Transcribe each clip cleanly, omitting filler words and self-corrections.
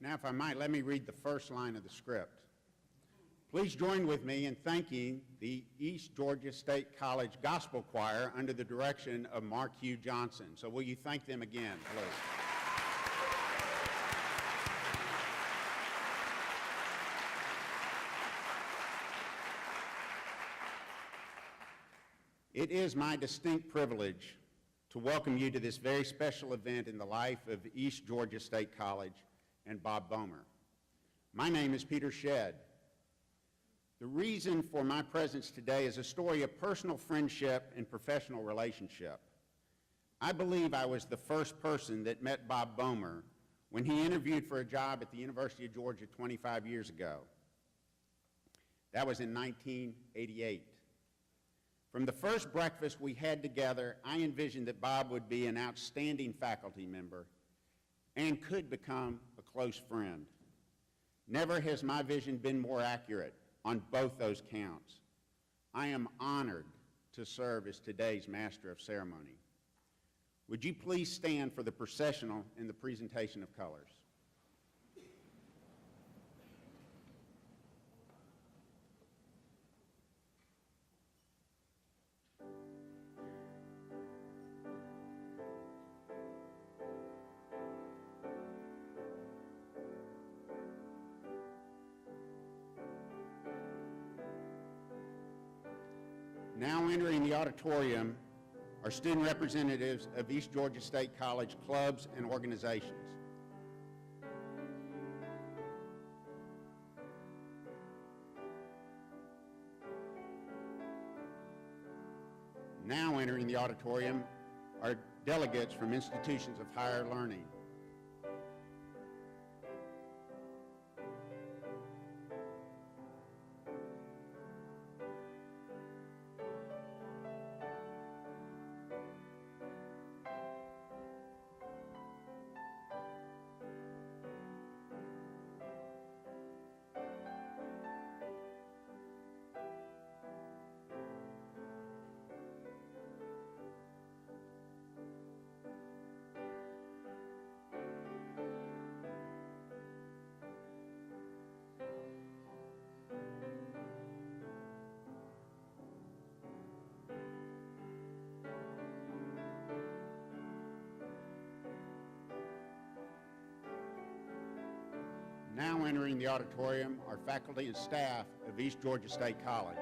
Now, if I might, let me read the first line of the script. Please join with me in thanking the East Georgia State College Gospel Choir under the direction of Mark Hugh Johnson. So will you thank them again, please? It is my distinct privilege to welcome you to this very special event in the life of East Georgia State College and Bob Bomer. My name is Peter Shedd. The reason for my presence today is a story of personal friendship and professional relationship. I believe I was the first person that met Bob Bomer when he interviewed for a job at the University of Georgia 25 years ago. That was in 1988. From the first breakfast we had together, I envisioned that Bob would be an outstanding faculty member and could become a close friend. Never has my vision been more accurate on both those counts. I am honored to serve as today's Master of Ceremony. Would you please stand for the processional and the presentation of colors? Now entering the auditorium are student representatives of East Georgia State College clubs and organizations. Now entering the auditorium are delegates from institutions of higher learning. Now entering the auditorium are faculty and staff of East Georgia State College.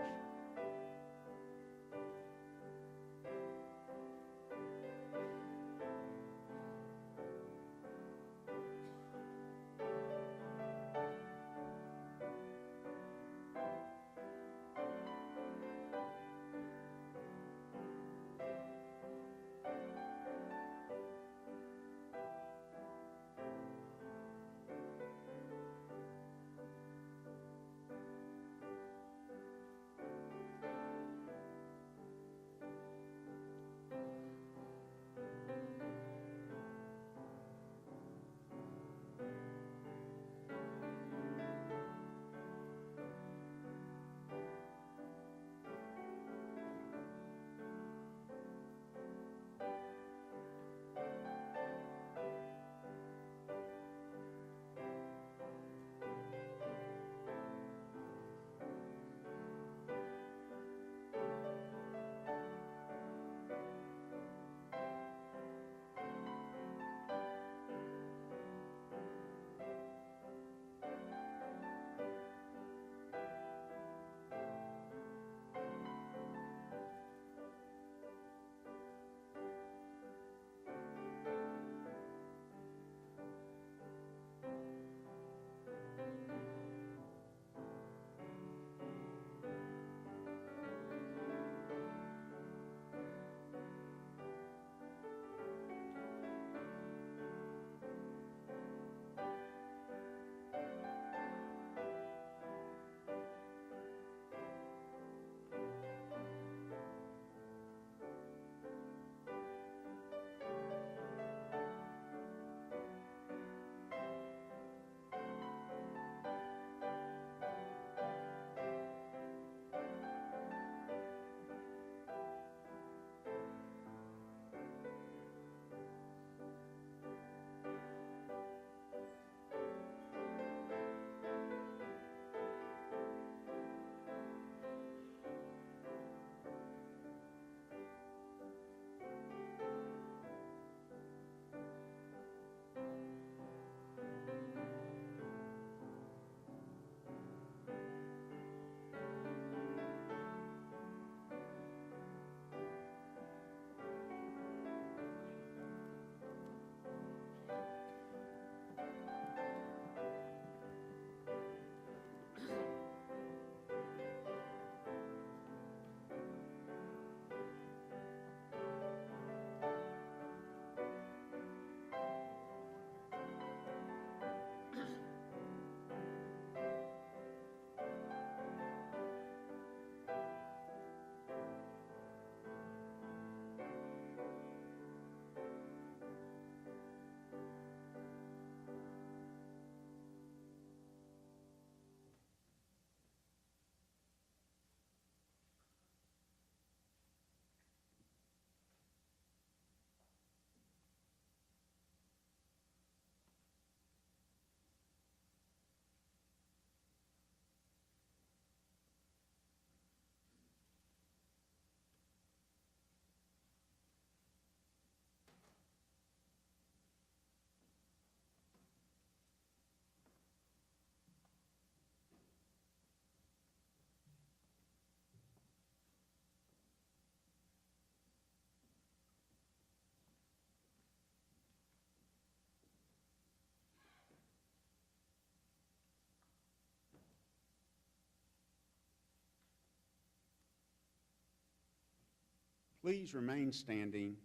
Please remain standing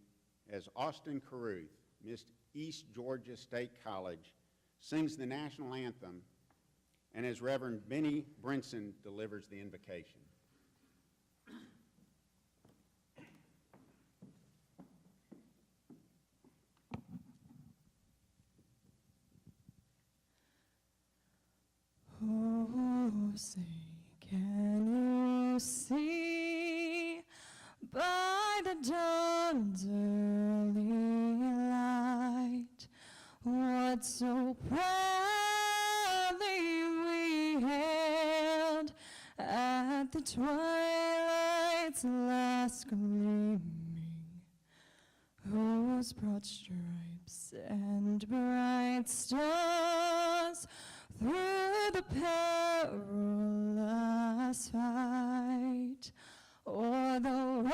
as Austin Caruth, Miss East Georgia State College, sings the national anthem, and as Reverend Benny Brinson delivers the invocation. Oh, say, can you see by the dawn's early light what so proudly we hailed at the twilight's last gleaming, whose broad stripes and bright stars through the perilous fight, o'er the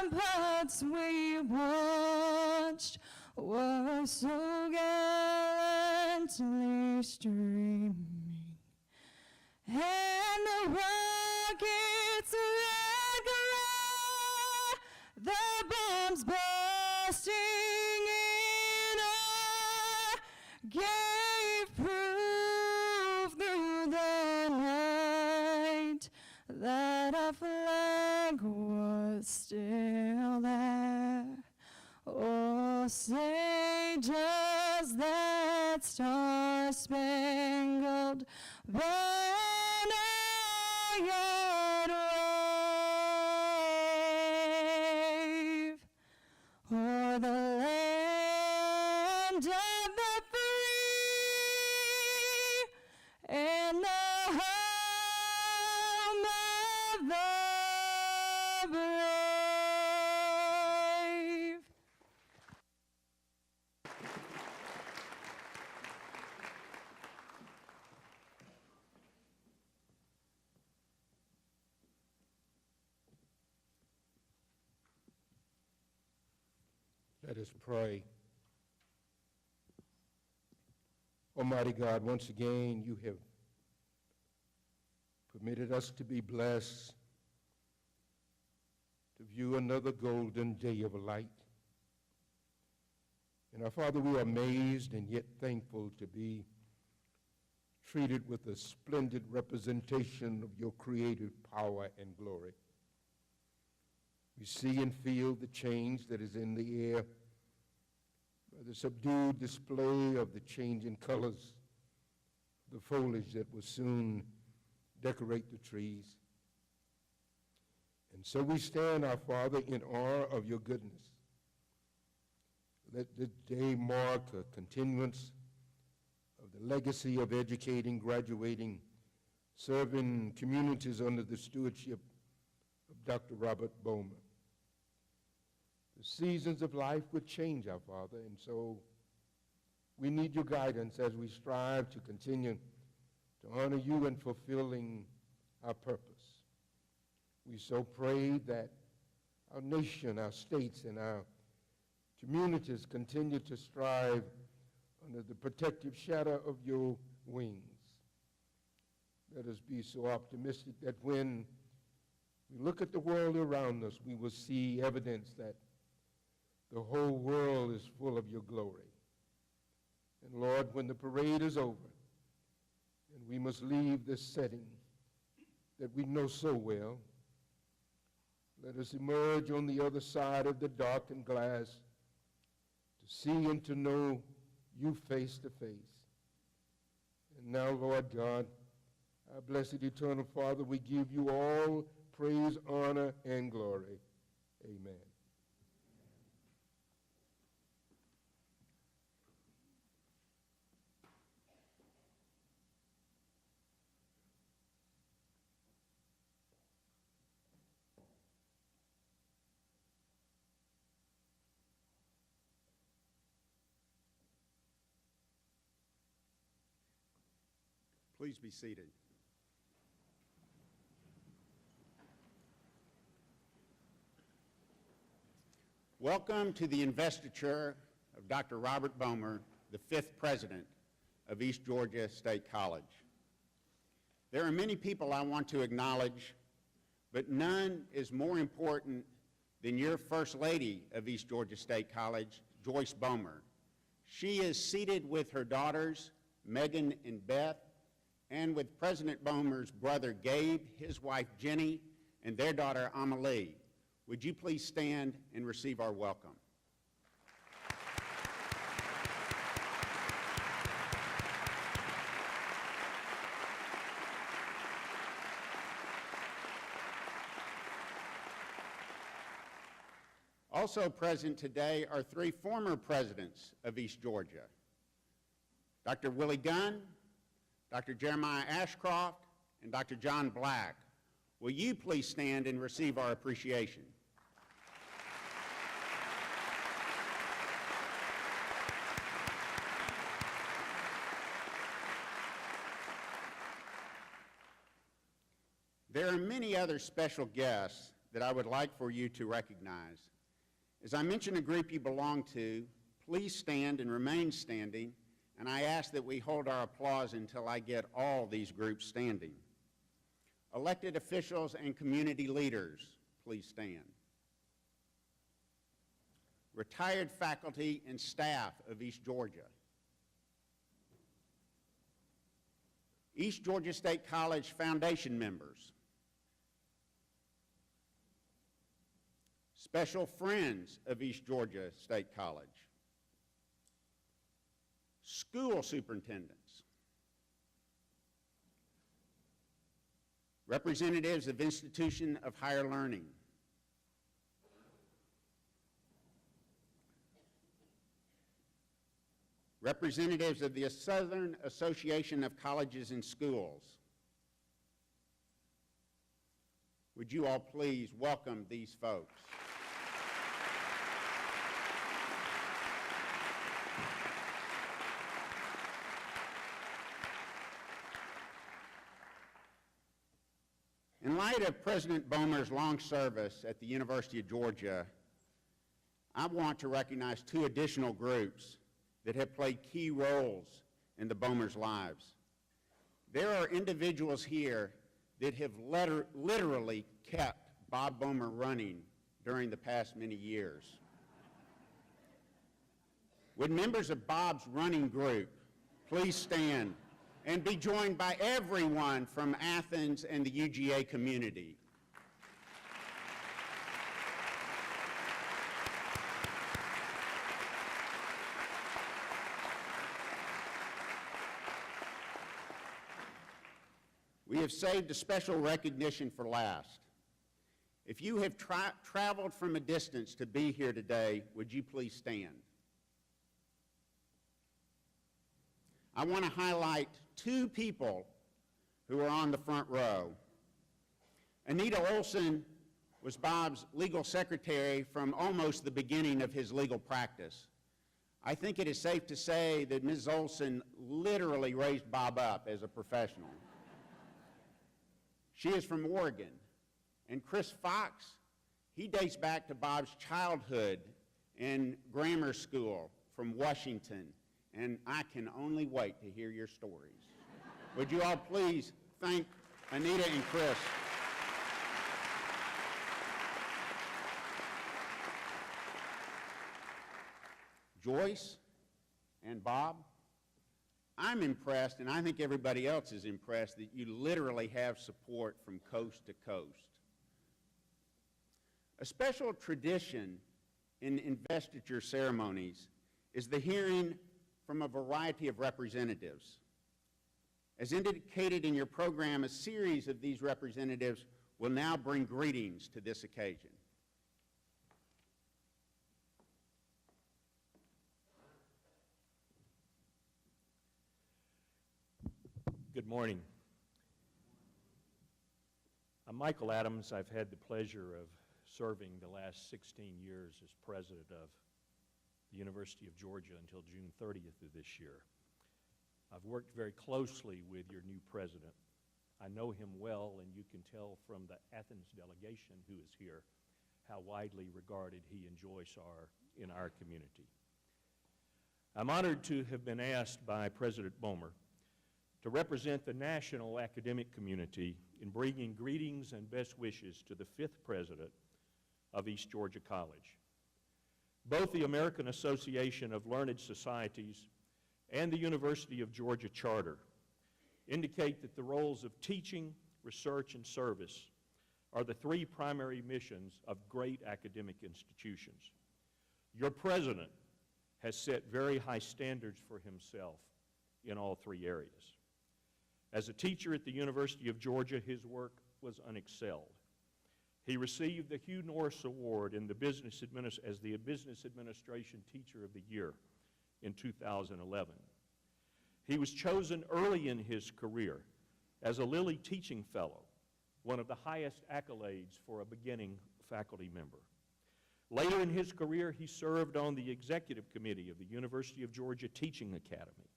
ramparts we watched, were so gallantly streaming, and the rockets' red glare, the bombs bursting in air, gave proof through the night that our flag was still there. Oh, say, does that star-spangled banner yet wave o'er the land of the free and the home of the brave? Let us pray. Almighty God, once again, you have permitted us to be blessed to view another golden day of light. And our Father, we are amazed and yet thankful to be treated with a splendid representation of your creative power and glory. We see and feel the change that is in the air by the subdued display of the changing colors, the foliage that will soon decorate the trees. And so we stand, our Father, in awe of your goodness. Let this day mark a continuance of the legacy of educating, graduating, serving communities under the stewardship of Dr. Robert Bowman. The seasons of life would change, our Father, and so we need your guidance as we strive to continue to honor you in fulfilling our purpose. We so pray that our nation, our states, and our communities continue to strive under the protective shadow of your wings. Let us be so optimistic that when we look at the world around us, we will see evidence that the whole world is full of your glory. And Lord, when the parade is over, and we must leave this setting that we know so well, let us emerge on the other side of the darkened glass to see and to know you face to face. And now, Lord God, our blessed eternal Father, we give you all praise, honor, and glory. Amen. Please be seated. Welcome to the investiture of Dr. Robert Bowman, the 5th president of East Georgia State College. There are many people I want to acknowledge, but none is more important then your First Lady of East Georgia State College, Joyce Bomer. She is seated with her daughters, Megan and Beth, and with President Bomer's brother, Gabe, his wife, Jenny, and their daughter, Amalie. Would you please stand and receive our welcome? Also present today are three former presidents of East Georgia: Dr. Willie Gunn, Dr. Jeremiah Ashcroft, and Dr. John Black. Will you please stand and receive our appreciation? There are many other special guests that I would like for you to recognize. As I mention a group you belong to, please stand and remain standing, and I ask that we hold our applause until I get all these groups standing. Elected officials and community leaders, please stand. Retired faculty and staff of East Georgia. East Georgia State College Foundation members. Special friends of East Georgia State College. School superintendents. Representatives of Institution of Higher Learning. Representatives of the Southern Association of Colleges and Schools. Would you all please welcome these folks? In light of President Bomer's long service at the University of Georgia, I want to recognize two additional groups that have played key roles in the Bomer's lives. There are individuals here that have literally kept Bob Bomer running during the past many years. Would members of Bob's running group please stand and be joined by everyone from Athens and the UGA community? We have saved a special recognition for last. If you have traveled from a distance to be here today, would you please stand? I want to highlight two people who are on the front row. Anita Olson was Bob's legal secretary from almost the beginning of his legal practice. I think it is safe to say that Ms. Olson literally raised Bob up as a professional. She is from Oregon. And Chris Fox, he dates back to Bob's childhood and grammar school from Washington. And I can only wait to hear your stories. Would you all please thank Anita and Chris? Joyce and Bob, I'm impressed, and I think everybody else is impressed, that you literally have support from coast to coast. A special tradition in investiture ceremonies is the hearing from a variety of representatives. As indicated in your program, a series of these representatives will now bring greetings to this occasion. Good morning. I'm Michael Adams. I've had the pleasure of serving the last 16 years as president of the University of Georgia until June 30th of this year. I've worked very closely with your new president. I know him well, and you can tell from the Athens delegation who is here how widely regarded he and Joyce are in our community. I'm honored to have been asked by President Bomer to represent the national academic community in bringing greetings and best wishes to the fifth president of East Georgia College. Both the American Association of Learned Societies and the University of Georgia Charter indicate that the roles of teaching, research, and service are the three primary missions of great academic institutions. Your president has set very high standards for himself in all three areas. As a teacher at the University of Georgia, his work was unexcelled. He received the Hugh Norris Award in the as the Business Administration Teacher of the Year in 2011. He was chosen early in his career as a Lilly Teaching Fellow, one of the highest accolades for a beginning faculty member. Later in his career, he served on the executive committee of the University of Georgia Teaching Academy.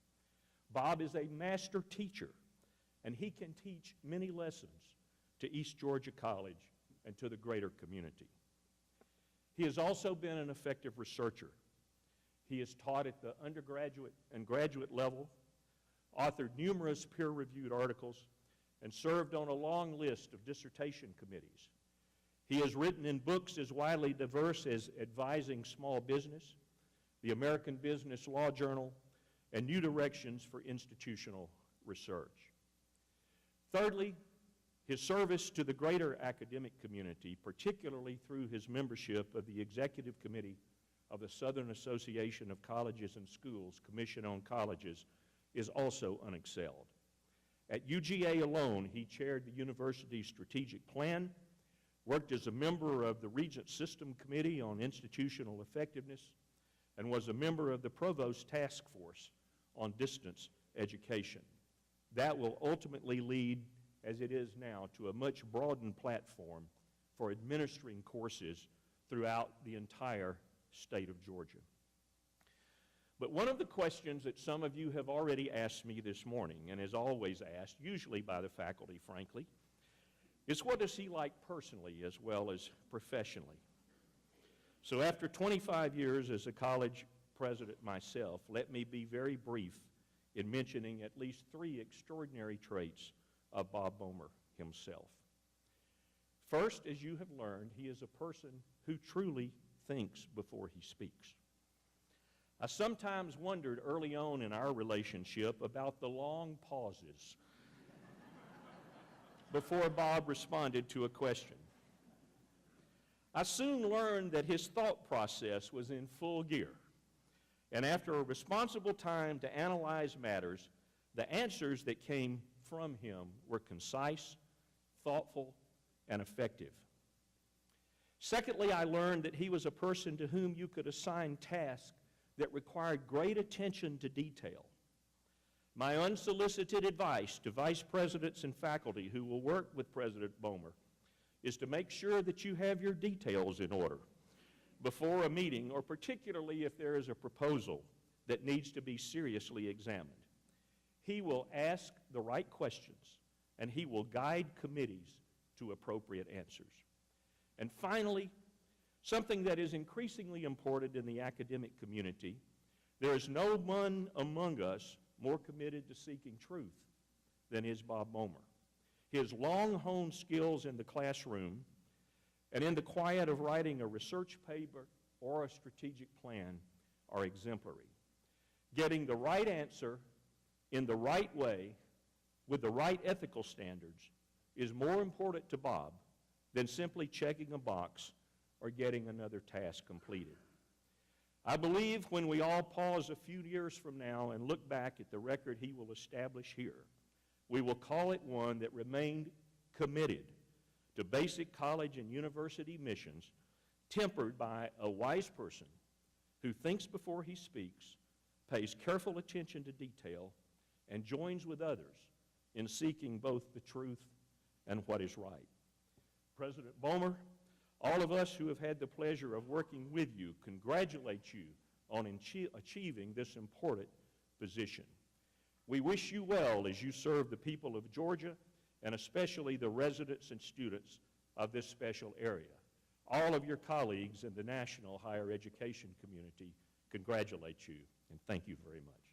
Bob is a master teacher, and he can teach many lessons to East Georgia College and to the greater community. He has also been an effective researcher. He has taught at the undergraduate and graduate level, authored numerous peer-reviewed articles, and served on a long list of dissertation committees. He has written in books as widely diverse as Advising Small Business, the American Business Law Journal, and New Directions for Institutional Research. Thirdly, his service to the greater academic community, particularly through his membership of the Executive Committee of the Southern Association of Colleges and Schools Commission on Colleges, is also unexcelled. At UGA alone, he chaired the university's strategic plan, worked as a member of the Regent System Committee on Institutional Effectiveness, and was a member of the Provost Task Force on Distance Education. That will ultimately lead, as it is now, to a much broadened platform for administering courses throughout the entire state of Georgia. But one of the questions that some of you have already asked me this morning, and is always asked, usually by the faculty, frankly, is what is he like personally as well as professionally? So after 25 years as a college president myself, let me be very brief in mentioning at least three extraordinary traits of Bob Bomer himself. First, as you have learned, he is a person who truly thinks before he speaks. I sometimes wondered early on in our relationship about the long pauses before Bob responded to a question. I soon learned that his thought process was in full gear, and after a responsible time to analyze matters, the answers that came from him were concise, thoughtful, and effective. Secondly, I learned that he was a person to whom you could assign tasks that required great attention to detail. My unsolicited advice to vice presidents and faculty who will work with President Bomer is to make sure that you have your details in order before a meeting, or particularly if there is a proposal that needs to be seriously examined. He will ask the right questions, and he will guide committees to appropriate answers. And finally, something that is increasingly important in the academic community, there is no one among us more committed to seeking truth than is Bob Bomer. His long-honed skills in the classroom and in the quiet of writing a research paper or a strategic plan are exemplary. Getting the right answer in the right way with the right ethical standards is more important to Bob than simply checking a box or getting another task completed. I believe when we all pause a few years from now and look back at the record he will establish here, we will call it one that remained committed to basic college and university missions, tempered by a wise person who thinks before he speaks, pays careful attention to detail, and joins with others in seeking both the truth and what is right. President Bomer, all of us who have had the pleasure of working with you congratulate you on achieving this important position. We wish you well as you serve the people of Georgia, and especially the residents and students of this special area. All of your colleagues in the national higher education community congratulate you, and thank you very much.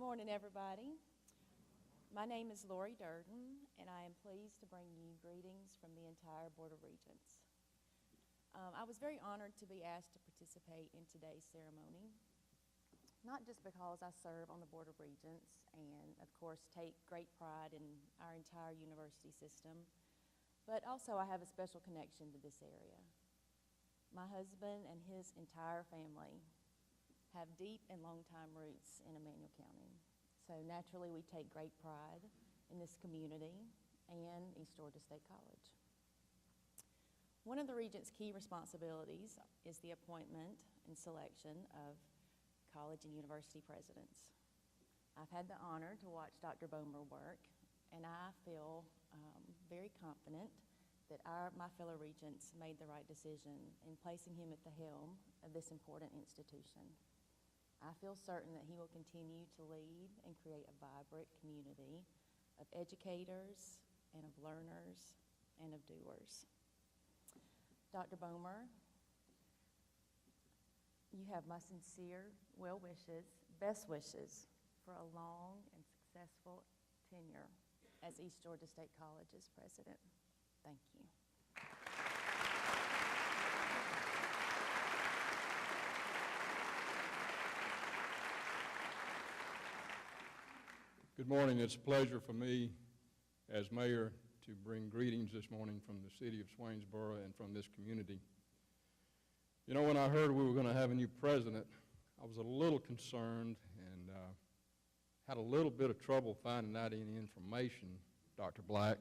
morning, everybody. My name is Lori Durden, and I am pleased to bring you greetings from the entire Board of Regents. I was very honored to be asked to participate in today's ceremony, not just because I serve on the Board of Regents and, of course, take great pride in our entire university system, but also I have a special connection to this area. My husband and his entire family have deep and long-time roots in Emmanuel County. So naturally, we take great pride in this community and East Georgia State College. One of the Regents' key responsibilities is the appointment and selection of college and university presidents. I've had the honor to watch Dr. Bomer work, and I feel very confident that my fellow Regents made the right decision in placing him at the helm of this important institution. I feel certain that he will continue to lead and create a vibrant community of educators and of learners and of doers. Dr. Bomer, you have my sincere well wishes, best wishes for a long and successful tenure as East Georgia State College's president. Thank you. Good morning. It's a pleasure for me as mayor to bring greetings this morning from the city of Swainsboro and from this community. You know, when I heard we were going to have a new president, I was a little concerned and had a little bit of trouble finding out any information, Dr. Black.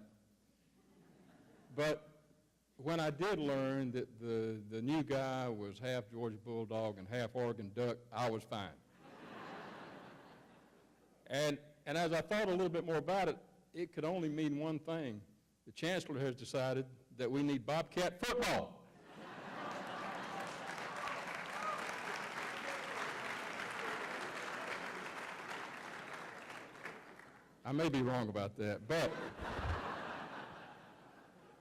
But when I did learn that the new guy was half Georgia Bulldog and half Oregon Duck, I was fine. And as I thought a little bit more about it, it could only mean one thing. The chancellor has decided that we need Bobcat football. I may be wrong about that, but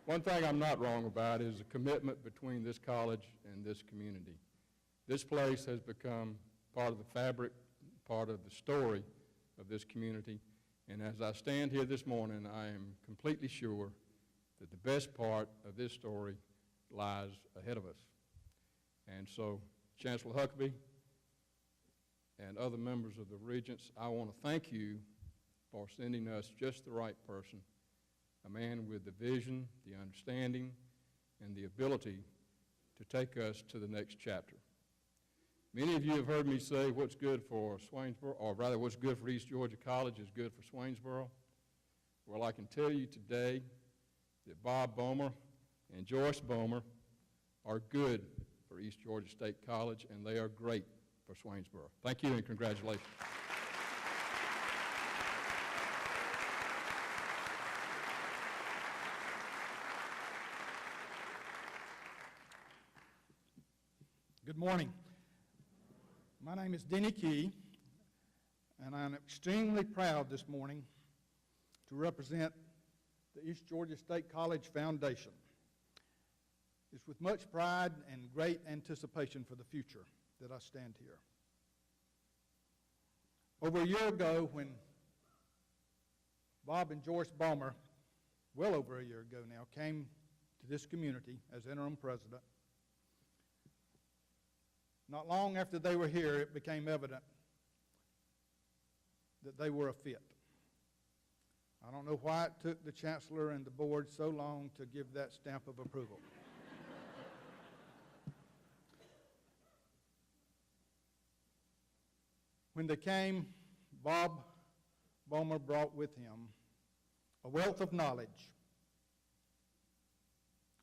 one thing I'm not wrong about is the commitment between this college and this community. This place has become part of the fabric, part of the story of this community, and as I stand here this morning, I am completely sure that the best part of this story lies ahead of us. And so, Chancellor Huckabee and other members of the Regents, I want to thank you for sending us just the right person, a man with the vision, the understanding, and the ability to take us to the next chapter. Many of you have heard me say what's good for Swainsboro, or rather what's good for East Georgia College is good for Swainsboro. Well, I can tell you today that Bob Bomer and Joyce Bomer are good for East Georgia State College, and they are great for Swainsboro. Thank you and congratulations. Good morning. My name is Denny Key, and I'm extremely proud this morning to represent the East Georgia State College Foundation. It's with much pride and great anticipation for the future that I stand here. Over a year ago, when Bob and Joyce Bomer, well over a year ago now, came to this community as interim president, not long after they were here, it became evident that they were a fit. I don't know why it took the chancellor and the board so long to give that stamp of approval. When they came, Bob Bomer brought with him a wealth of knowledge,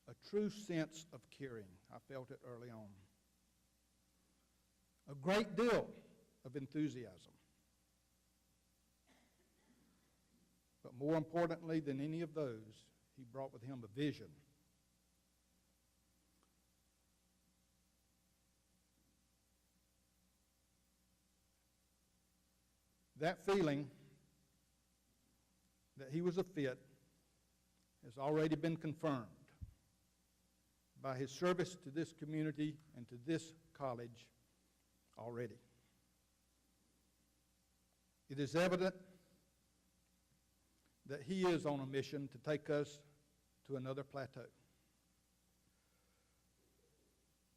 a true sense of caring. I felt it early on. A great deal of enthusiasm. But more importantly than any of those, he brought with him a vision. That feeling that he was a fit has already been confirmed by his service to this community and to this college already. It is evident that he is on a mission to take us to another plateau,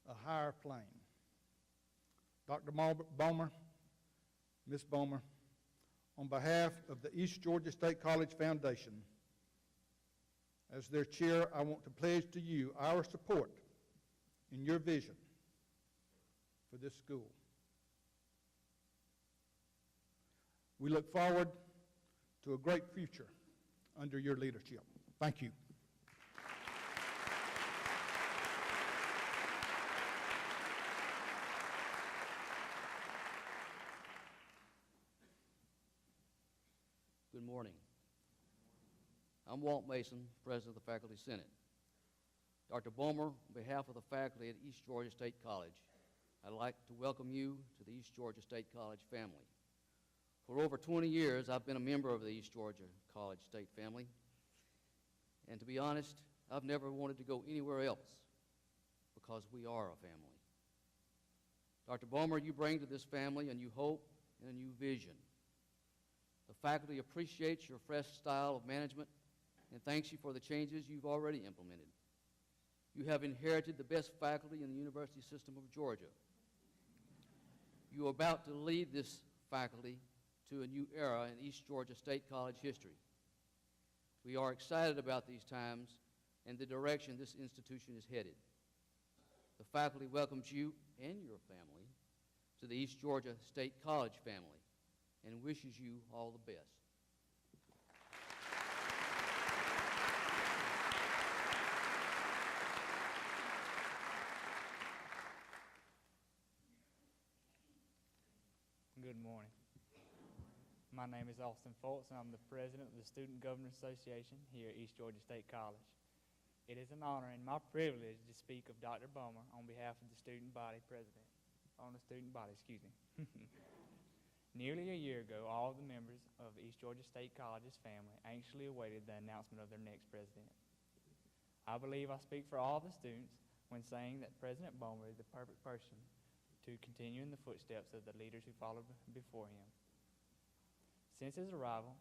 a higher plane. Dr. Bomer, Ms. Bomer, on behalf of the East Georgia State College Foundation, as their chair, I want to pledge to you our support in your vision for this school. We look forward to a great future under your leadership. Thank you. Good morning. I'm Walt Mason, President of the Faculty Senate. Dr. Bomer, on behalf of the faculty at East Georgia State College, I'd like to welcome you to the East Georgia State College family. For over 20 years, I've been a member of the East Georgia College State family, and to be honest, I've never wanted to go anywhere else because we are a family. Dr. Bomer, you bring to this family a new hope and a new vision. The faculty appreciates your fresh style of management and thanks you for the changes you've already implemented. You have inherited the best faculty in the university system of Georgia. You are about to lead this faculty to a new era in East Georgia State College history. We are excited about these times and the direction this institution is headed. The faculty welcomes you and your family to the East Georgia State College family and wishes you all the best. Good morning. My name is Austin Fultz, and I'm the president of the Student Governors Association here at East Georgia State College. It is an honor and my privilege to speak of Dr. Bomer on behalf of the student body president. Nearly a year ago, all of the members of East Georgia State College's family anxiously awaited the announcement of their next president. I believe I speak for all the students when saying that President Bomer is the perfect person to continue in the footsteps of the leaders who followed before him. Since his arrival,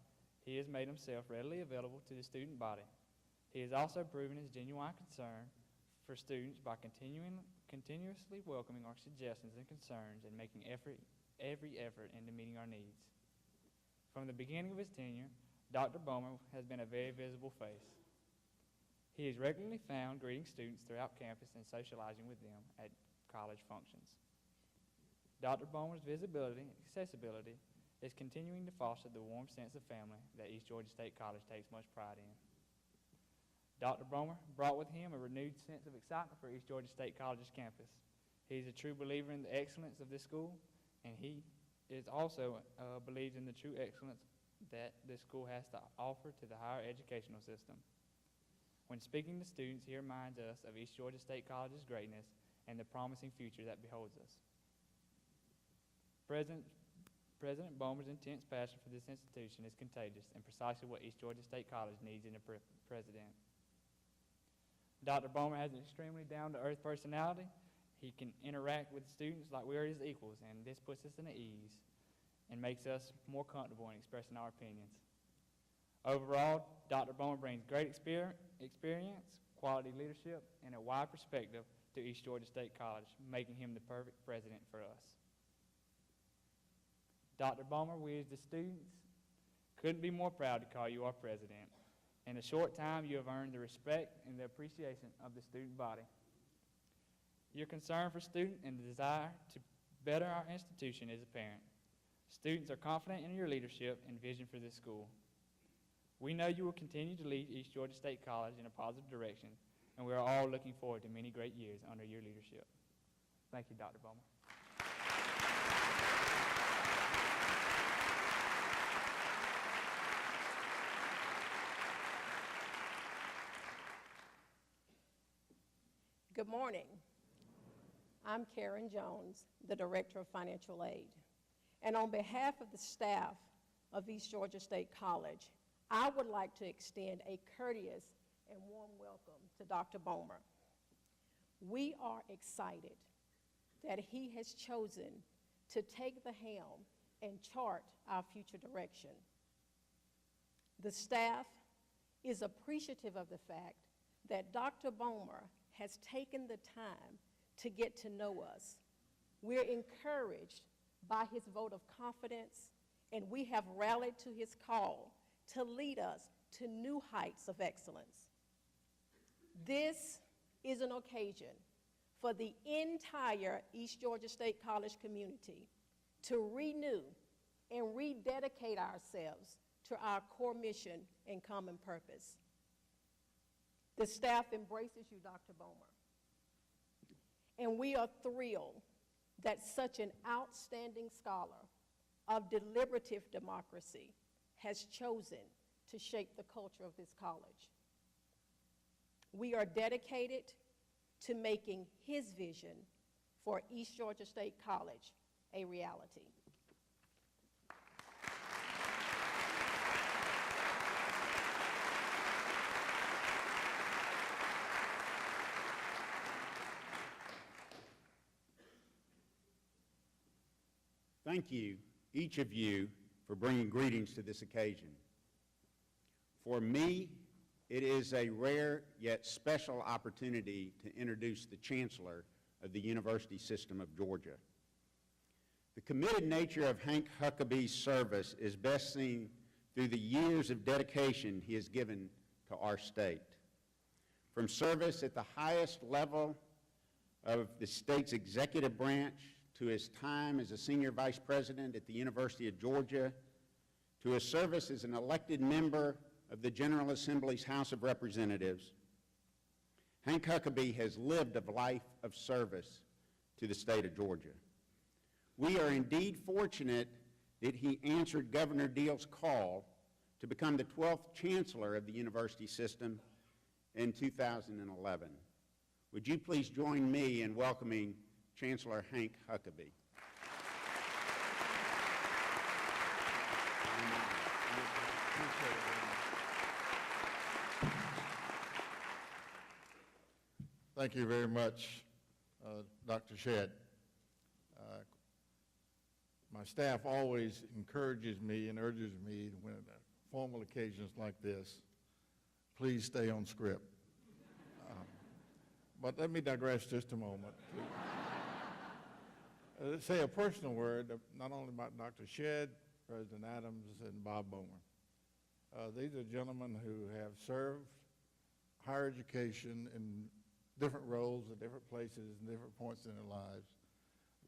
he has made himself readily available to the student body. He has also proven his genuine concern for students by continuously welcoming our suggestions and concerns and making every effort into meeting our needs. From the beginning of his tenure, Dr. Bomer has been a very visible face. He is regularly found greeting students throughout campus and socializing with them at college functions. Dr. Bomer's visibility and accessibility is continuing to foster the warm sense of family that East Georgia State College takes much pride in. Dr. Bomer brought with him a renewed sense of excitement for East Georgia State College's campus. He is a true believer in the excellence of this school, and he is also believes in the true excellence that this school has to offer to the higher educational system. When speaking to students, he reminds us of East Georgia State College's greatness and the promising future that beholds us. President Bomer's intense passion for this institution is contagious and precisely what East Georgia State College needs in a president. Dr. Bomer has an extremely down-to-earth personality. He can interact with students like we are his equals, and this puts us in ease and makes us more comfortable in expressing our opinions. Overall, Dr. Bomer brings great experience, quality leadership, and a wide perspective to East Georgia State College, making him the perfect president for us. Dr. Bomer, we as the students couldn't be more proud to call you our president. In a short time, you have earned the respect and the appreciation of the student body. Your concern for students and the desire to better our institution is apparent. Students are confident in your leadership and vision for this school. We know you will continue to lead East Georgia State College in a positive direction, and we are all looking forward to many great years under your leadership. Thank you, Dr. Bomer. Good morning. I'm Karen Jones, the Director of Financial Aid. And on behalf of the staff of East Georgia State College, I would like to extend a courteous and warm welcome to Dr. Bomer. We are excited that he has chosen to take the helm and chart our future direction. The staff is appreciative of the fact that Dr. Bomer has taken the time to get to know us. We're encouraged by his vote of confidence, and we have rallied to his call to lead us to new heights of excellence. This is an occasion for the entire East Georgia State College community to renew and rededicate ourselves to our core mission and common purpose. The staff embraces you, Dr. Bomer, and we are thrilled that such an outstanding scholar of deliberative democracy has chosen to shape the culture of this college. We are dedicated to making his vision for East Georgia State College a reality. Thank you, each of you, for bringing greetings to this occasion. For me, it is a rare yet special opportunity to introduce the Chancellor of the University System of Georgia. The committed nature of Hank Huckabee's service is best seen through the years of dedication he has given to our state. From service at the highest level of the state's executive branch, to his time as a senior vice president at the University of Georgia, to his service as an elected member of the General Assembly's House of Representatives, Hank Huckabee has lived a life of service to the state of Georgia. We are indeed fortunate that he answered Governor Deal's call to become the 12th Chancellor of the university system in 2011. Would you please join me in welcoming Chancellor Hank Huckabee? Thank you very much, Dr. Shedd. My staff always encourages me and urges me when at formal occasions like this, please stay on script. But let me digress just a moment. Say a personal word, not only about Dr. Shedd, President Adams, and Bob Bomer. These are gentlemen who have served higher education in different roles at different places and different points in their lives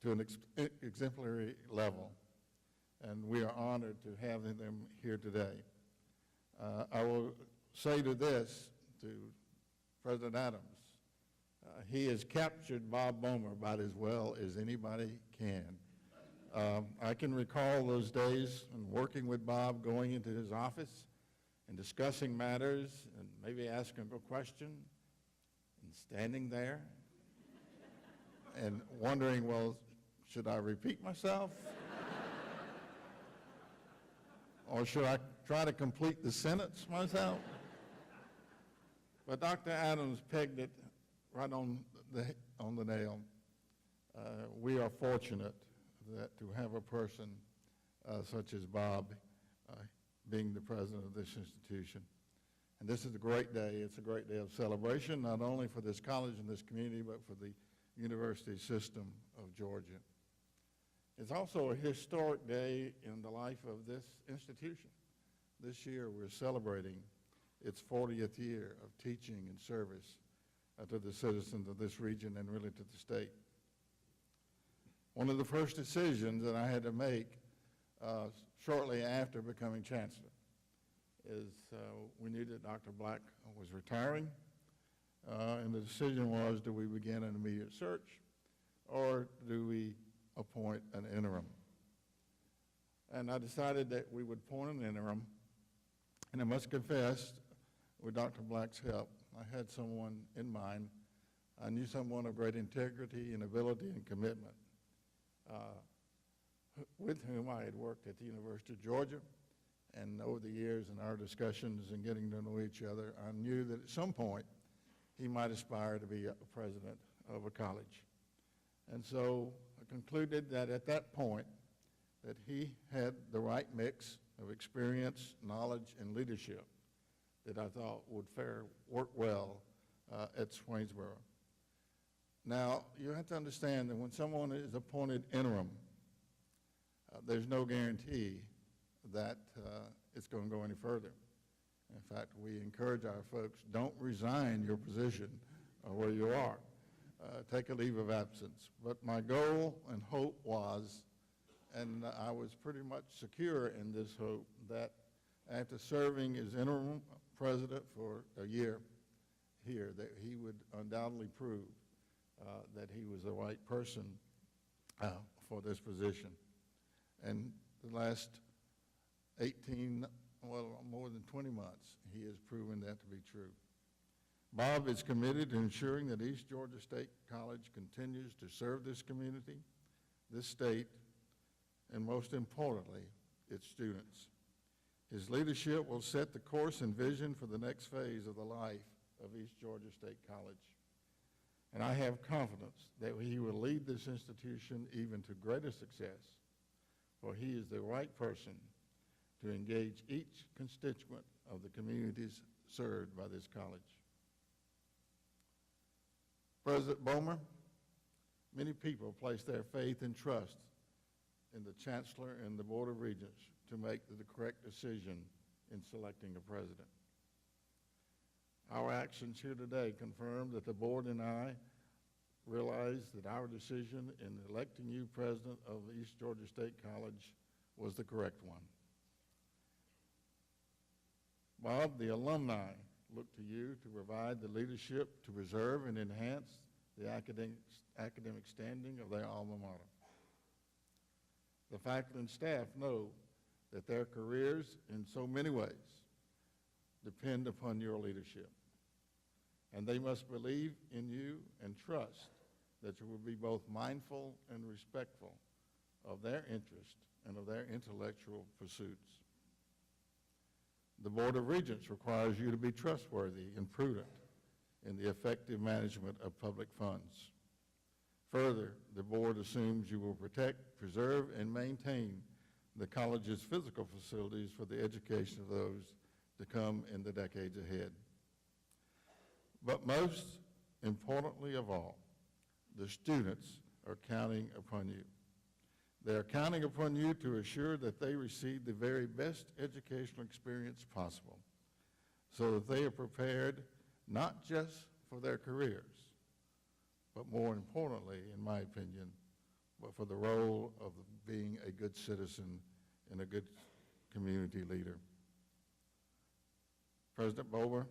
to an exemplary level. And we are honored to have them here today. I will say to President Adams, he has captured Bob Bomer about as well as anybody can. I can recall those days and working with Bob, going into his office and discussing matters and maybe asking a question and standing there and wondering, well, should I repeat myself? Or should I try to complete the sentence myself? But Dr. Adams pegged it right on the nail. We are fortunate to have a person such as Bob being the president of this institution. And this is a great day. It's a great day of celebration, not only for this college and this community, but for the university system of Georgia. It's also a historic day in the life of this institution. This year we're celebrating its 40th year of teaching and service to the citizens of this region and really to the state. One of the first decisions that I had to make shortly after becoming chancellor is we knew that Dr. Black was retiring, and the decision was, do we begin an immediate search or do we appoint an interim? And I decided that we would appoint an interim, and I must confess, with Dr. Black's help, I had someone in mind. I knew someone of great integrity and ability and commitment, with whom I had worked at the University of Georgia. And over the years in our discussions and getting to know each other, I knew that at some point he might aspire to be a president of a college. And so I concluded that at that point, that he had the right mix of experience, knowledge, and leadership that I thought would work well at Swainsboro. Now, you have to understand that when someone is appointed interim, there's no guarantee that it's going to go any further. In fact, we encourage our folks, don't resign your position where you are. Take a leave of absence. But my goal and hope was, and I was pretty much secure in this hope, that after serving as interim president for a year here, that he would undoubtedly prove that he was the right person for this position. And the last 18, well, more than 20 months, he has proven that to be true. Bob is committed to ensuring that East Georgia State College continues to serve this community, this state, and most importantly, its students. His leadership will set the course and vision for the next phase of the life of East Georgia State College. And I have confidence that he will lead this institution even to greater success, for he is the right person to engage each constituent of the communities served by this college. President Bomer, many people place their faith and trust in the Chancellor and the Board of Regents to make the correct decision in selecting a president. Our actions here today confirm that the board and I realize that our decision in electing you president of East Georgia State College was the correct one. Bob, the alumni look to you to provide the leadership to preserve and enhance the academic standing of their alma mater. The faculty and staff know that their careers in so many ways depend upon your leadership. And they must believe in you and trust that you will be both mindful and respectful of their interest and of their intellectual pursuits. The Board of Regents requires you to be trustworthy and prudent in the effective management of public funds. Further, the board assumes you will protect, preserve, and maintain the college's physical facilities for the education of those to come in the decades ahead. But most importantly of all, the students are counting upon you. They are counting upon you to assure that they receive the very best educational experience possible so that they are prepared not just for their careers, but more importantly, in my opinion, but for the role of being a good citizen and a good community leader. President Bober,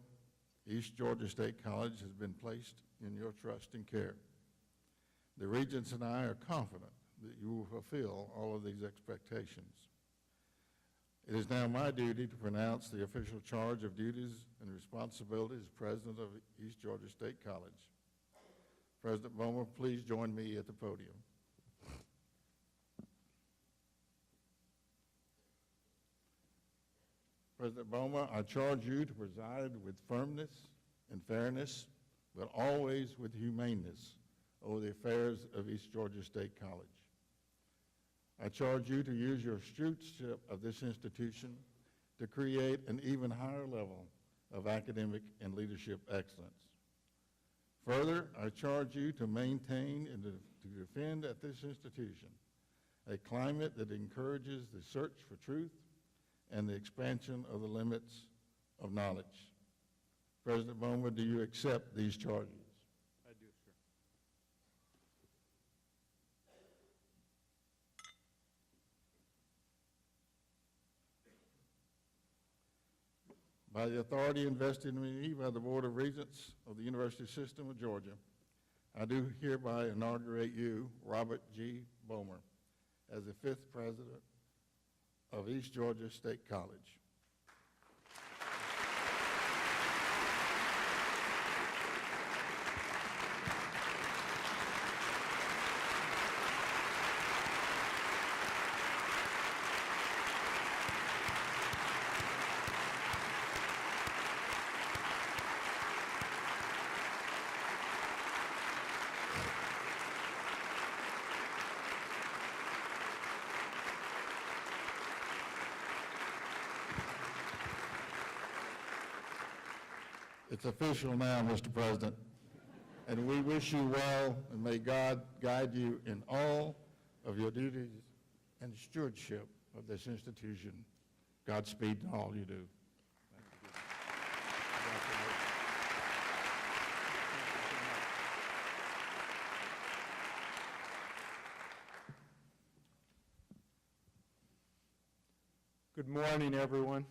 East Georgia State College has been placed in your trust and care. The Regents and I are confident that you will fulfill all of these expectations. It is now my duty to pronounce the official charge of duties and responsibilities as president of East Georgia State College. President Bomer, please join me at the podium. President Bomer, I charge you to preside with firmness and fairness, but always with humaneness over the affairs of East Georgia State College. I charge you to use your stewardship of this institution to create an even higher level of academic and leadership excellence. Further, I charge you to maintain and to defend at this institution a climate that encourages the search for truth and the expansion of the limits of knowledge. President Bomer, do you accept these charges? I do, sir. By the authority invested in me by the Board of Regents of the University System of Georgia, I do hereby inaugurate you, Robert G. Bomer, as the 5th president of East Georgia State College. It's official now, Mr. President. And we wish you well, and may God guide you in all of your duties and stewardship of this institution. Godspeed in all you do. Good morning, everyone.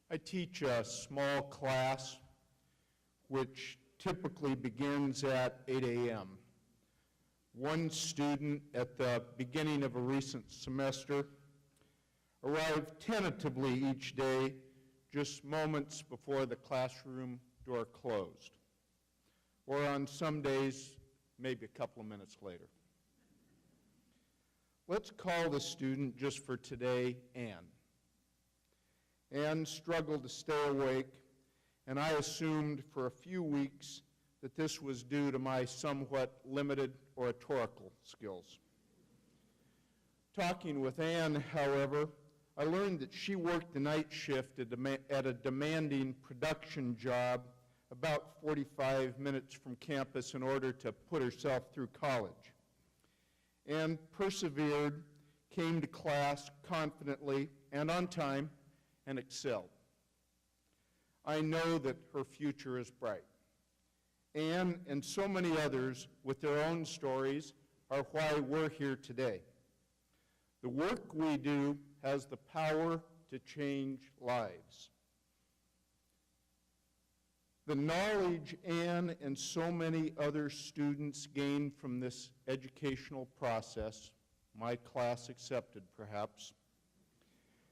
I teach a small class which typically begins at 8 a.m. One student at the beginning of a recent semester arrived tentatively each day just moments before the classroom door closed, or on some days, maybe a couple of minutes later. Let's call the student, just for today, Anne. Anne struggled to stay awake, and I assumed for a few weeks that this was due to my somewhat limited oratorical skills. Talking with Anne, however, I learned that she worked the night shift at a demanding production job about 45 minutes from campus in order to put herself through college, and persevered, came to class confidently and on time, and excelled. I know that her future is bright. Anne and so many others with their own stories are why we're here today. The work we do has the power to change lives. The knowledge Anne and so many other students gain from this educational process, my class accepted perhaps,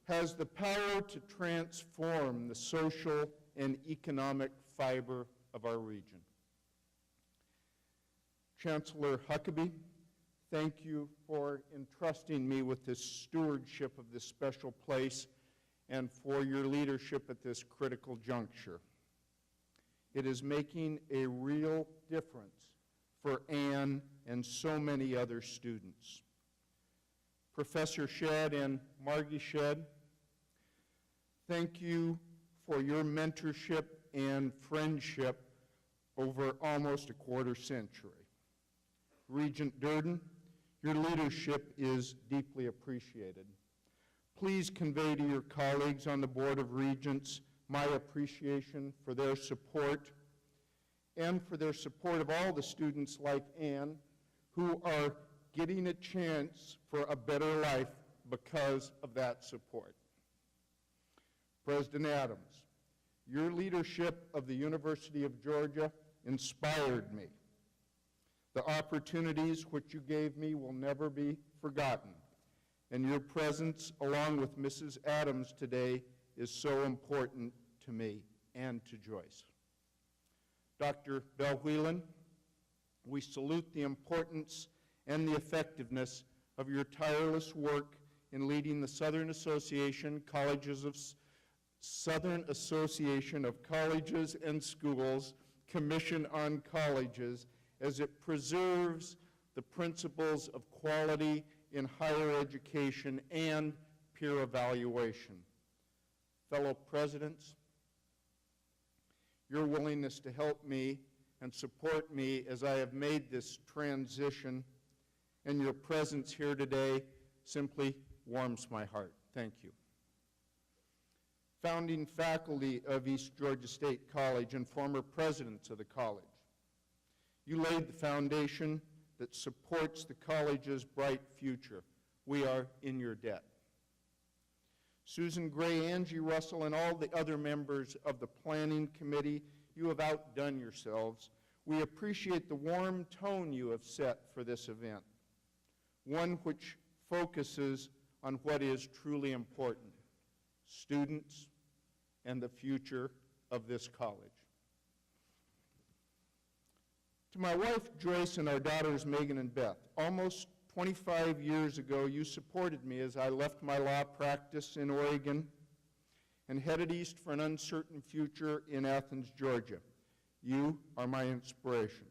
has the power to transform the social and economic fiber of our region. Chancellor Huckabee, thank you for entrusting me with this stewardship of this special place and for your leadership at this critical juncture. It is making a real difference for Anne and so many other students. Professor Shedd and Margie Shedd, thank you for your mentorship and friendship over almost a quarter century. Regent Durden, your leadership is deeply appreciated. Please convey to your colleagues on the Board of Regents my appreciation for their support and for their support of all the students like Anne who are getting a chance for a better life because of that support. President Adams, your leadership of the University of Georgia inspired me. The opportunities which you gave me will never be forgotten, and your presence along with Mrs. Adams today is so important to me and to Joyce. Dr. Bell Whelan, we salute the importance and the effectiveness of your tireless work in leading the Southern Association of Colleges and Schools Commission on Colleges as it preserves the principles of quality in higher education and peer evaluation. Fellow presidents, your willingness to help me and support me as I have made this transition and your presence here today simply warms my heart. Thank you. Founding faculty of East Georgia State College and former presidents of the college, you laid the foundation that supports the college's bright future. We are in your debt. Susan Gray, Angie Russell, and all the other members of the planning committee, you have outdone yourselves. We appreciate the warm tone you have set for this event, one which focuses on what is truly important, students and the future of this college. To my wife, Joyce, and our daughters, Megan and Beth, almost 25 years ago, you supported me as I left my law practice in Oregon and headed east for an uncertain future in Athens, Georgia. You are my inspiration.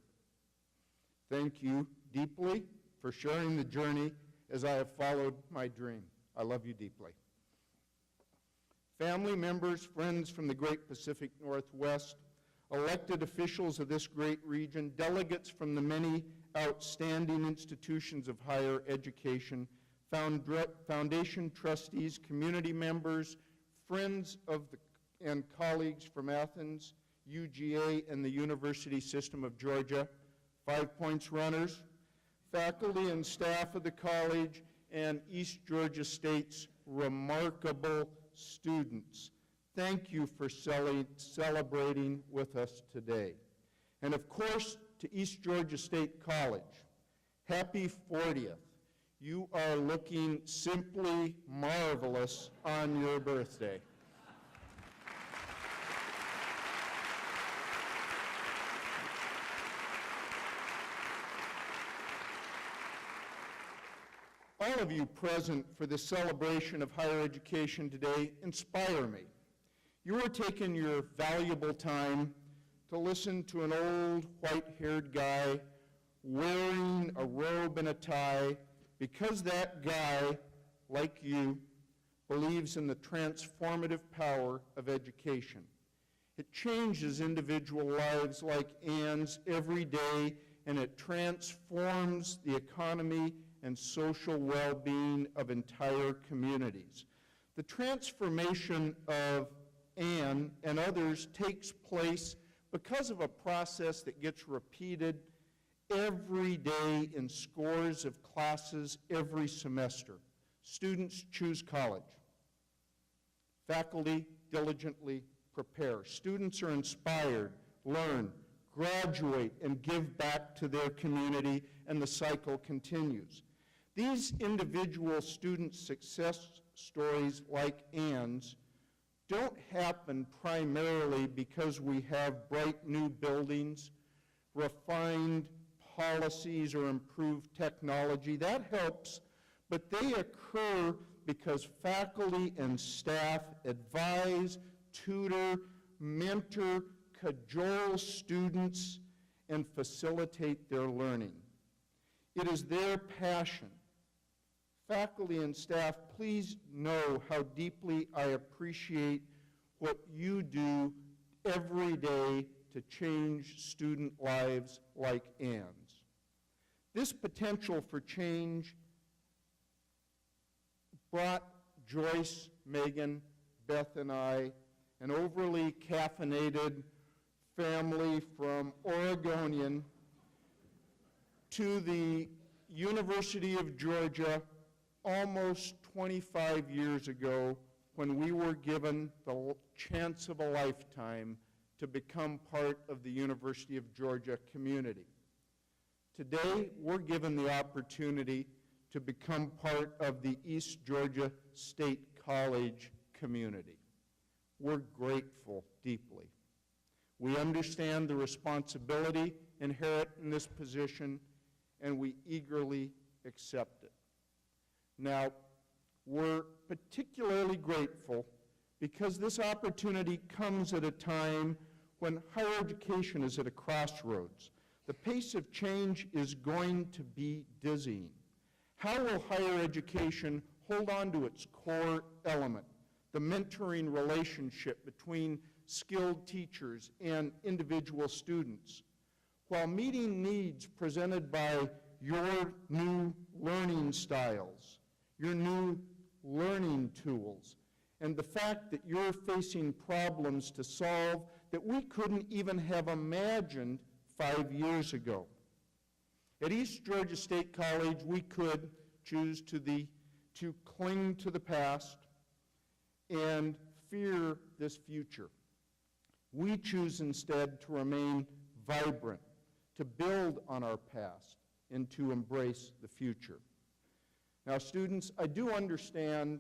Thank you deeply for sharing the journey as I have followed my dream. I love you deeply. family members, friends from the great Pacific Northwest, elected officials of this great region, delegates from the many outstanding institutions of higher education, foundation trustees, community members, friends of and colleagues from Athens, UGA, and the University System of Georgia, 5 Points runners, faculty and staff of the college, and East Georgia State's remarkable students. Thank you for celebrating with us today. And of course, to East Georgia State College, happy 40th. You are looking simply marvelous on your birthday. All of you present for this celebration of higher education today inspire me. You are taking your valuable time to listen to an old white-haired guy wearing a robe and a tie because that guy, like you, believes in the transformative power of education. It changes individual lives like Ann's every day, and it transforms the economy and social well-being of entire communities. The transformation of Ann and others takes place because of a process that gets repeated every day in scores of classes every semester. Students choose college. Faculty diligently prepare. Students are inspired, learn, graduate, and give back to their community, and the cycle continues. These individual student success stories like Ann's don't happen primarily because we have bright new buildings, refined policies, or improved technology. That helps, but they occur because faculty and staff advise, tutor, mentor, cajole students, and facilitate their learning. It is their passion. Faculty and staff, please know how deeply I appreciate what you do every day to change student lives like Ann's. This potential for change brought Joyce, Megan, Beth, and I, an overly caffeinated family from Oregonian, to the University of Georgia almost 25 years ago, when we were given the chance of a lifetime to become part of the University of Georgia community. Today, we're given the opportunity to become part of the East Georgia State College community. We're grateful deeply. We understand the responsibility inherent in this position, and we eagerly accept it. Now, we're particularly grateful because this opportunity comes at a time when higher education is at a crossroads. The pace of change is going to be dizzying. How will higher education hold on to its core element, the mentoring relationship between skilled teachers and individual students, while meeting needs presented by your new learning styles, your new learning tools, and the fact that you're facing problems to solve that we couldn't even have imagined 5 years ago. At East Georgia State College, we could choose to cling to the past and fear this future. We choose instead to remain vibrant, to build on our past, and to embrace the future. Now, students, I do understand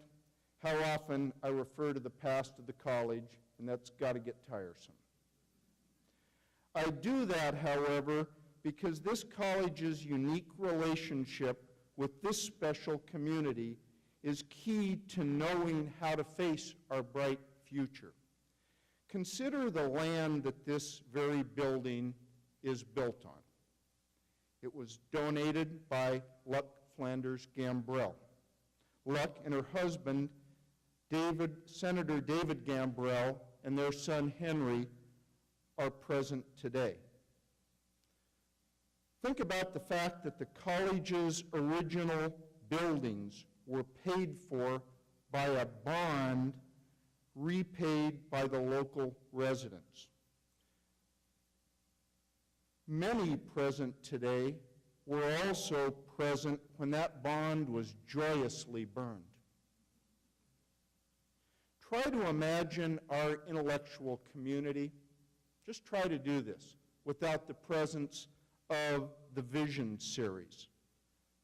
how often I refer to the past of the college, and that's got to get tiresome. I do that, however, because this college's unique relationship with this special community is key to knowing how to face our bright future. Consider the land that this very building is built on. It was donated by Luck Flanders Gambrell. Luck and her husband Senator David Gambrell and their son Henry are present today. Think about the fact that the college's original buildings were paid for by a bond repaid by the local residents. Many present today were also present when that bond was joyously burned. Try to imagine our intellectual community. Just try to do this without the presence of the Vision series,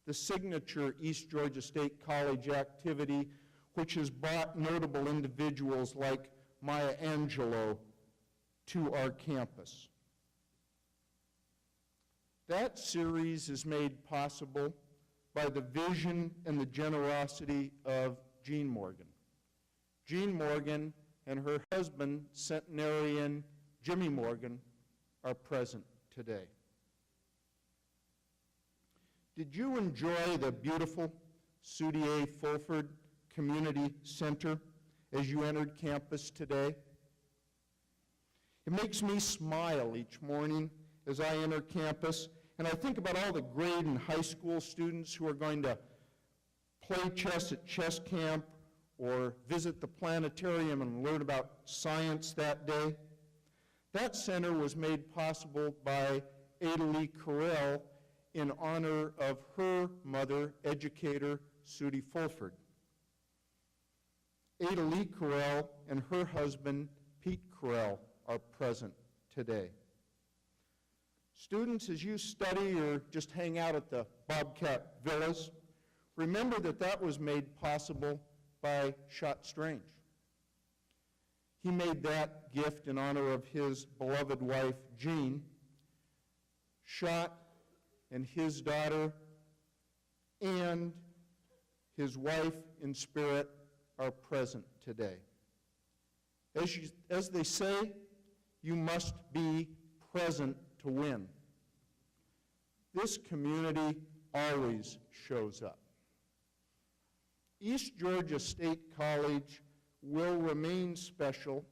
the signature East Georgia State College activity, which has brought notable individuals like Maya Angelou to our campus. That series is made possible by the vision and the generosity of Jean Morgan. Jean Morgan and her husband, centenarian Jimmy Morgan, are present today. Did you enjoy the beautiful Sudie A. Fulford Community Center as you entered campus today? It makes me smile each morning as I enter campus, and I think about all the grade and high school students who are going to play chess at chess camp or visit the planetarium and learn about science that day. That center was made possible by Ada Lee Carell in honor of her mother, educator Sudie Fulford. Ada Lee Carell and her husband, Pete Carell, are present today. Students, as you study or just hang out at the Bobcat Villas, remember that that was made possible by Shot Strange. He made that gift in honor of his beloved wife, Jean. Shot and his daughter and his wife in spirit are present today. As they say, you must be present to win. This community always shows up. East Georgia State College will remain special,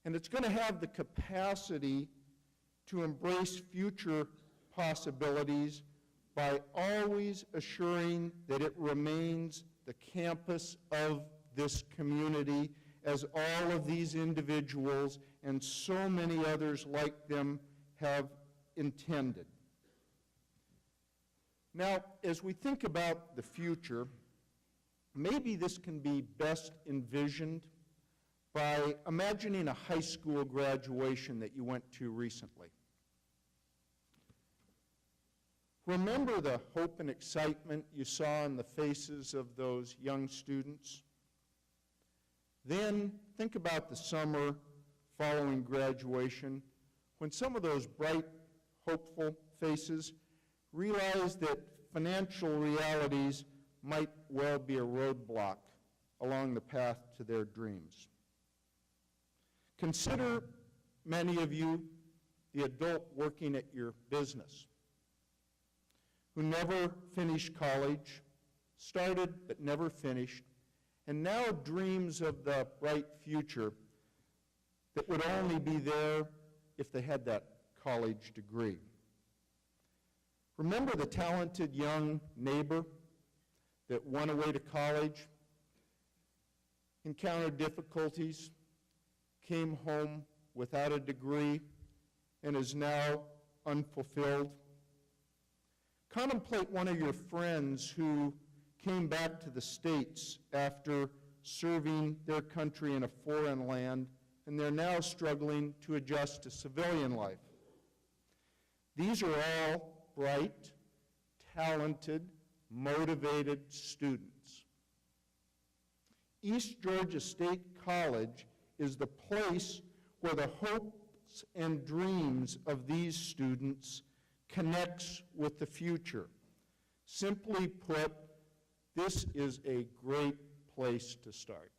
and it's going to have the capacity to embrace future possibilities by always assuring that it remains the campus of this community, as all of these individuals and so many others like them have intended. Now, as we think about the future, maybe this can be best envisioned by imagining a high school graduation that you went to recently. Remember the hope and excitement you saw in the faces of those young students? Then think about the summer following graduation, when some of those bright, hopeful faces realized that financial realities might well be a roadblock along the path to their dreams. Consider, many of you, the adult working at your business, who never finished college, started but never finished, and now dreams of the bright future that would only be there if they had that college degree. Remember the talented young neighbor that went away to college, encountered difficulties, came home without a degree, and is now unfulfilled? Contemplate one of your friends who came back to the States after serving their country in a foreign land, and they're now struggling to adjust to civilian life. These are all bright, talented, motivated students. East Georgia State College is the place where the hopes and dreams of these students connects with the future. Simply put, this is a great place to start.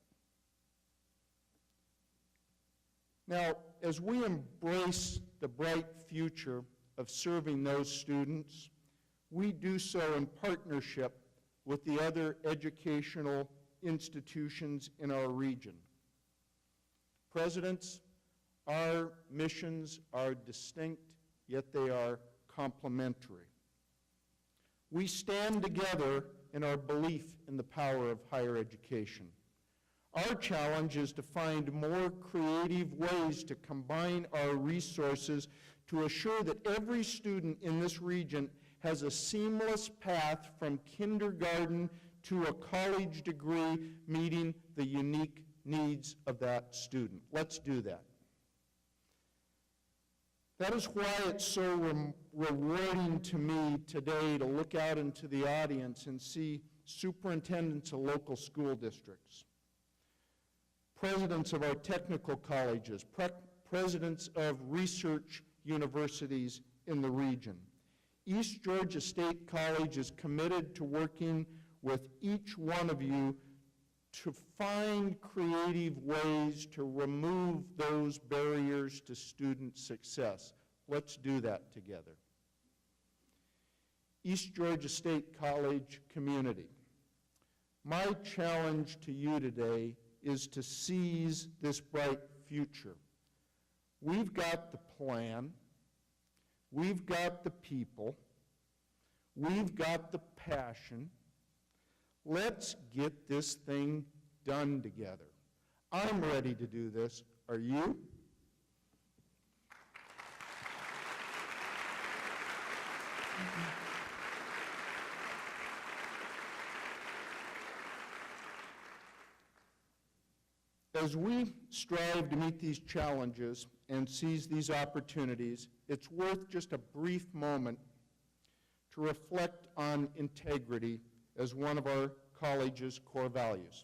Now, as we embrace the bright future of serving those students, we do so in partnership with the other educational institutions in our region. Presidents, our missions are distinct, yet they are complementary. We stand together in our belief in the power of higher education. Our challenge is to find more creative ways to combine our resources to assure that every student in this region has a seamless path from kindergarten to a college degree, meeting the unique needs of that student. Let's do that. That is why it's so rewarding to me today to look out into the audience and see superintendents of local school districts, presidents of our technical colleges, presidents of research universities in the region. East Georgia State College is committed to working with each one of you to find creative ways to remove those barriers to student success. Let's do that together. East Georgia State College community, my challenge to you today is to seize this bright future. We've got the plan, we've got the people, we've got the passion. Let's get this thing done together. I'm ready to do this. Are you? As we strive to meet these challenges and seize these opportunities, it's worth just a brief moment to reflect on integrity as one of our college's core values.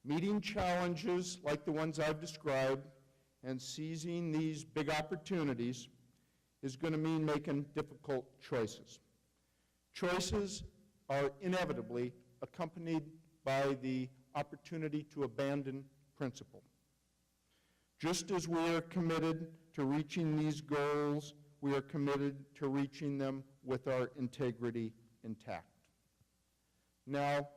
Meeting challenges like the ones I've described and seizing these big opportunities is going to mean making difficult choices. Choices are inevitably accompanied by the opportunity to abandon principle. Just as we are committed to reaching these goals, we are committed to reaching them with our integrity intact. Now,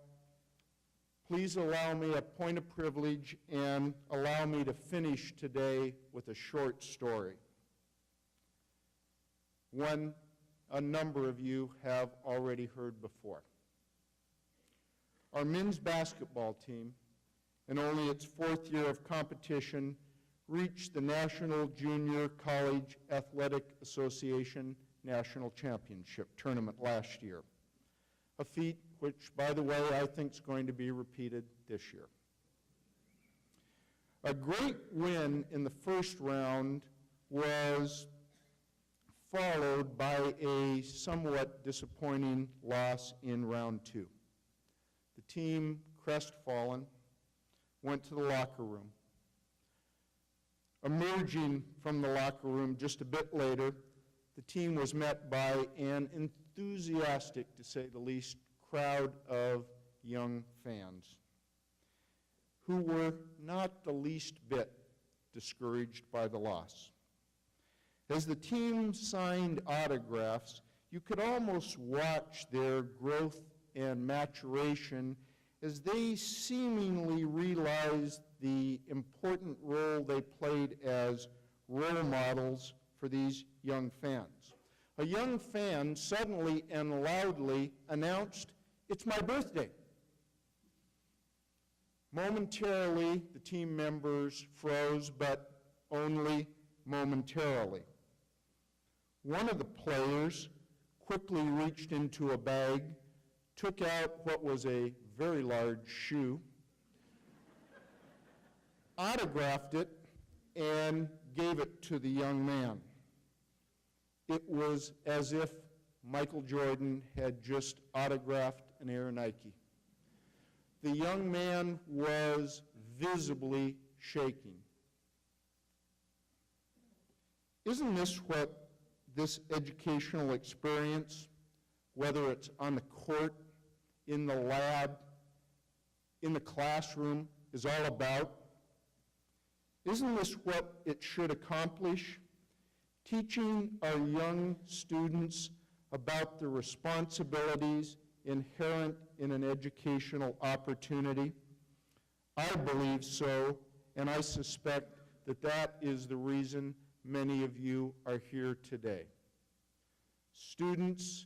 please allow me a point of privilege and allow me to finish today with a short story. One a number of you have already heard before. Our men's basketball team, in only its 4th year of competition, reached the National Junior College Athletic Association National Championship Tournament last year, a feat which, by the way, I think is going to be repeated this year. A great win in the first round was followed by a somewhat disappointing loss in round 2. The team, crestfallen, went to the locker room. Emerging from the locker room just a bit later, the team was met by an enthusiastic, to say the least, crowd of young fans who were not the least bit discouraged by the loss. As the team signed autographs, you could almost watch their growth and maturation as they seemingly realized the important role they played as role models for these young fans. A young fan suddenly and loudly announced, "It's my birthday." Momentarily, the team members froze, but only momentarily. One of the players quickly reached into a bag, took out what was a very large shoe, autographed it, and gave it to the young man. It was as if Michael Jordan had just autographed an Air Nike. The young man was visibly shaking. Isn't this what this educational experience, whether it's on the court, in the lab, in the classroom, is all about? Isn't this what it should accomplish? Teaching our young students about the responsibilities inherent in an educational opportunity? I believe so, and I suspect that that is the reason many of you are here today. Students,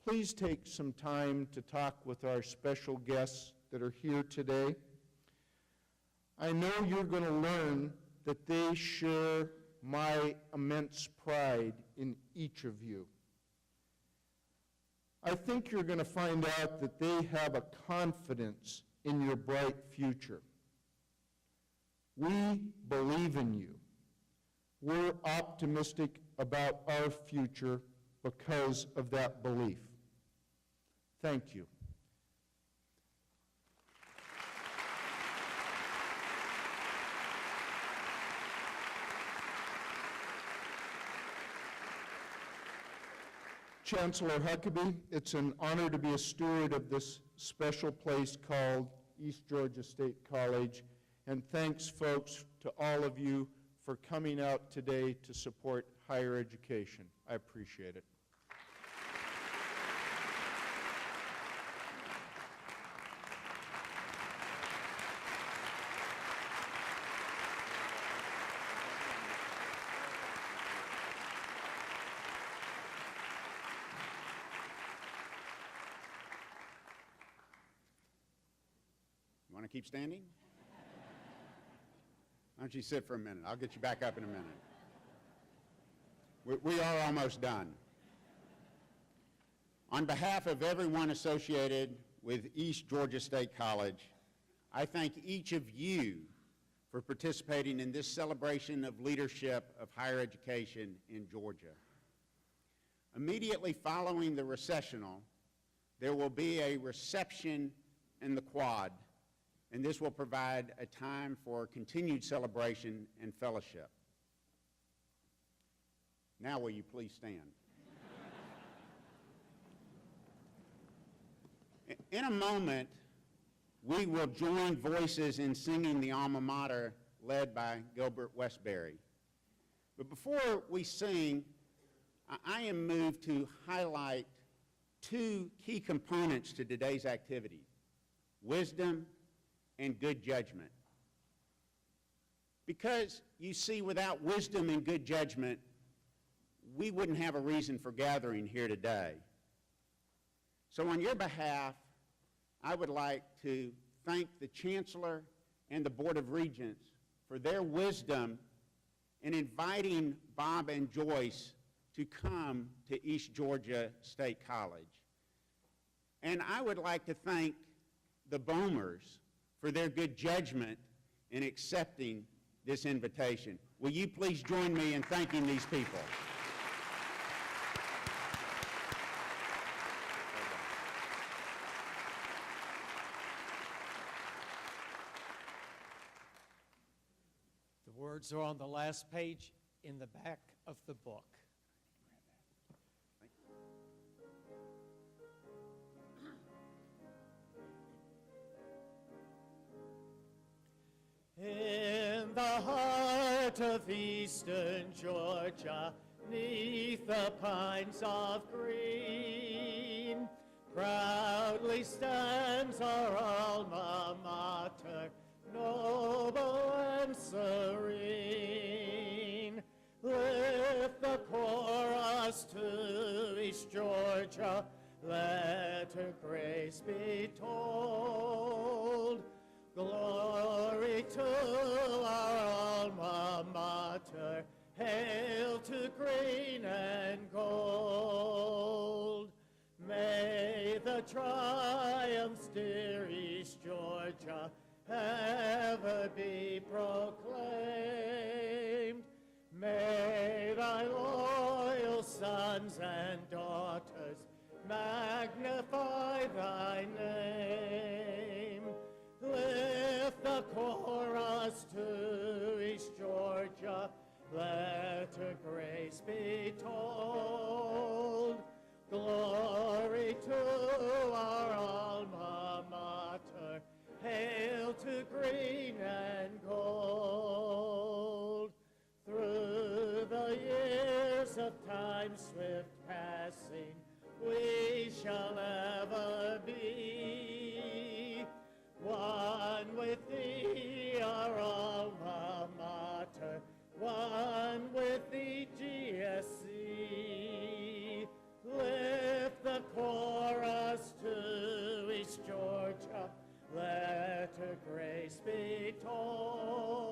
please take some time to talk with our special guests that are here today. I know you're going to learn that they share my immense pride in each of you. I think you're going to find out that they have a confidence in your bright future. We believe in you. We're optimistic about our future because of that belief. Thank you. Chancellor Huckabee, it's an honor to be a steward of this special place called East Georgia State College, and thanks, folks, to all of you for coming out today to support higher education. I appreciate it. You want to keep standing? Why don't you sit for a minute? I'll get you back up in a minute. We are almost done. On behalf of everyone associated with East Georgia State College, I thank each of you for participating in this celebration of leadership of higher education in Georgia. Immediately following the recessional, there will be a reception in the quad, and this will provide a time for continued celebration and fellowship. Now will you please stand? In a moment, we will join voices in singing the alma mater led by Gilbert Westbury. But before we sing, I am moved to highlight two key components to today's activity: wisdom and good judgment. Because, you see, without wisdom and good judgment, we wouldn't have a reason for gathering here today. So on your behalf, I would like to thank the Chancellor and the Board of Regents for their wisdom in inviting Bob and Joyce to come to East Georgia State College. And I would like to thank the Bomers for their good judgment in accepting this invitation. Will you please join me in thanking these people? The words are on the last page in the back of the book. In the heart of eastern Georgia, 'neath the pines of green, proudly stands our alma mater, noble and serene. Lift the chorus to East Georgia, let her grace be told. Glory to our alma mater, hail to green and gold. May the triumphs, dear East Georgia, ever be proclaimed. May thy loyal sons and daughters magnify thy name. Lift the chorus to East Georgia, let her grace be told. Glory to our alma mater, hail to green and gold. Through the years of time swift passing, we shall ever be one with thee, our alma mater, one with thee, GSC. Lift the chorus to East Georgia, let her grace be told.